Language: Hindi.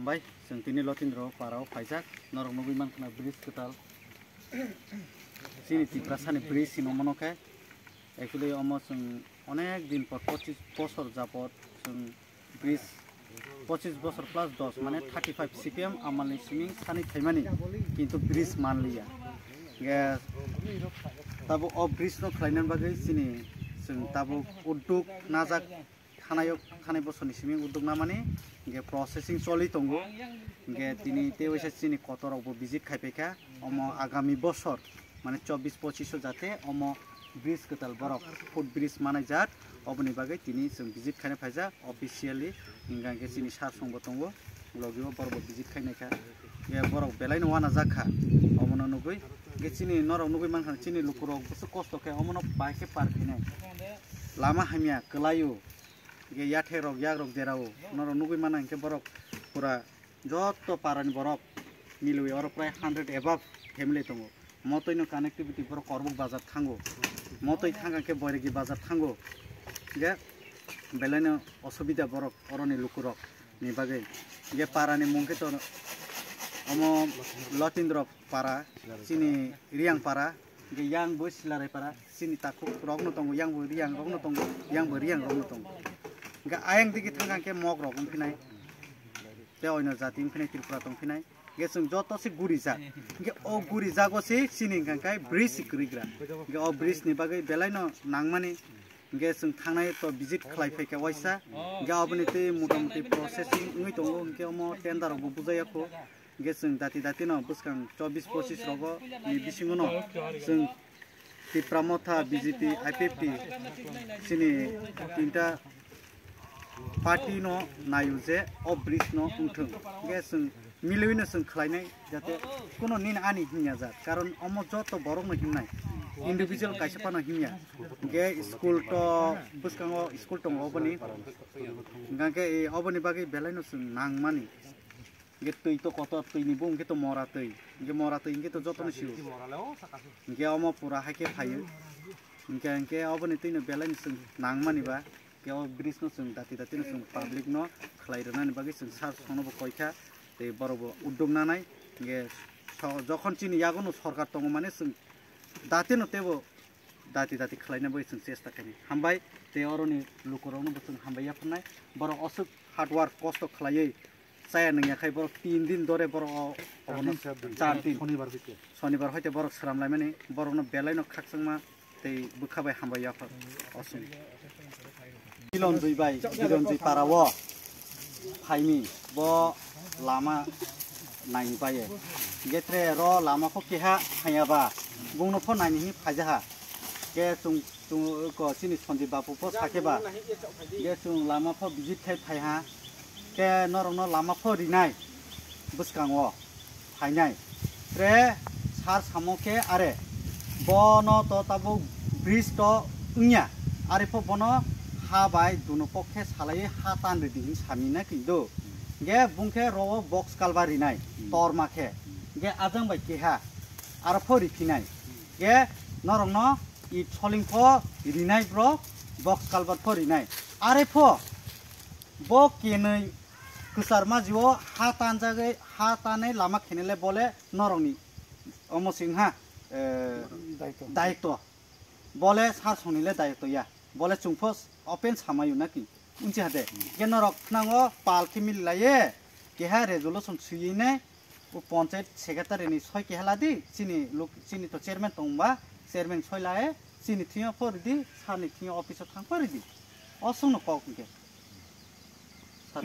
Hambai, sentini lotindro parau faizak, norong nugi man kena bridge ketal. Sini tiprasani bridge sino monokai. Actually almost onek din por 25 বছর যাবত bridge 25 বছর plus 10 মানে 35 CPM amali swimming sani thaimani kintu bridge manliya. Tabo o bridge no khlainan bagai sini tabo uddog najak khanai bosoni swimming uddog na mane processing choli tongo tini te oisa sini kotorok bo visit khaipeka omo agami bosor মানে 24-25 जाते ओमो ब्रिज केताल बरक फुट ब्रिज मानाय जात अबनि बागै तिनि जों विजिट खायनो फायजा अफिशियली इंगांगे सिनि सार संबो तंगो लगियो बरबो विजिट खायनायखा बे बरक बेलाय नवा ना जाखा अमनो नुगै गे सिनि नरक नुगै मानखान सिनि लुकुरक बुसु कष्ट खाय अमनो बाइके पार्क हिनाय लामा हामिया कलायो गे याथेरक याग्रक जेराव नरक नुगै मानखे बरक पुरा जत्त पारानि बरक मिलुय और प्राय 100 एबव फैमिली तंगो मतैनो कानेक्टिविटी पर करबुक बाजार थांगो मतै थांगाके बरेगि बाजार थांगो गे बेलायनो असुबिदा बरक अरनि लुकुरक नि बागै गे पारानि मुंखे तो अमो लतिन्द्र पारा सिनि रियां पारा गे यांग बो सिलाराय पारा सिनि ताखु रगनो तंगो यांग बो रियां रगनो तंगो यांग बो रियां रगनो तंगो गे आयं दिगि थांगाके मग रगम फिनाय ते ओइनो जातिं फिनाय त्रिपुरा तंग फिनाय गेसुं जतसे गुरि जा गे ओ गुरि जागोसे सिनि गांकाय ब्रिज क्रिग्रा गे ओ ब्रिज नि बागै बेलायनो नांमानि गेसुं थांनाय तो विजिट खालायफैका वाइसा गे अबनि ते मोटामोटी प्रोसेसिंग उइ दंगो के अमो टेन्डार बो बुजायाखो गेसुं दाति न बुसकां 24-25 रगो नि बिसिङो न जों तिप्रामथा बीजेपी आईपीएफटी सिनि तिनटा पार्टी न नायुजे ओ ब्रिज न उंथों गेसुं मिलुइनो जों खालायनाय जाते कोनो निन आनि हिनिया जा कारण अमो जत बरक न हिमनाय इंडिविजुअल कायसेपा न हिनिया गे स्कूल तो बुसकांगो स्कूल तो अबनि गांके अबनि बागै बेलायनो जों नांमानि गे तै तो कत तैनि बुं गे तो मरा तै गे तो जतनो सिउ गे अमो पुरा हाके फायो गांके अबनि तैनो बेलायनो जों नांमानिबा गे ओ ब्रिज न जों दाति न जों पब्लिक न खालायरनानि बागै जों सार सनबो कयखा ते बरबो उद्योग नानाय गे जखन चिनि यागनो सरकार दङ माने जों दाते न तेबो दाति खालायनाबो जों चेष्टा खायनि हामबाय ते अरनि लुकुरावनो जों हामबाय फनाय बर असुक हार्ड वर्क कष्ट खालायै जाया नङाखाय बर 3 दिन दरे बर अबनो 4 दिन शनिबार हयते बर सरामलाय माने बरनो बेलायनो खाकसंमा ते बुखाबाय हामबाय याफोर असुम बिलन जै पाराव फाइमी बो लामा नायनि बाये गेत्रे र लामाखौ केहा हायाबा बुंनो फ नायनि फायजाहा के तुं को सिनि सन्जि बापु फ साकेबा के तुं लामा फ विजिट खाय फायहा के नरन लामा फ रिनाय बुसकांगो फायनाय त्रे सार सामोके आरे बन तो ताबो ब्रिज तो उन्या आरे फ बन हा बाय दुनो पखे सालायै हा तान रेदि सामिना किदो गे बुंखे रो बक्स कालबारि नाय तर माखे गे आजों बाय केहा आरो फरि फिनाय गे नरंग इ सलिं फ रिनाय ब्र बक्स कालबार फरि नाय आरे फ ब केनै कुसारमा जिओ हा तान जागे हा तानै लामा खेनेले बोले नरंनि अमसिंहा दायित्व बोले सार सनिले दायित्व या बोले चुंफस ओपेन सामायु नाकि उनसे हाते गेन रखनांगो पालखि मिलाये केहा रेजोल्यूशन सुयिने उ पंचायत सेक्रेटारि नि सय केहालादि सिनि तो चेयरमैन तंबा चेयरमैन सयलाए सिनि थिया फरदि सानि थिया अफिसाव थांफारिदि असंनो कक के सार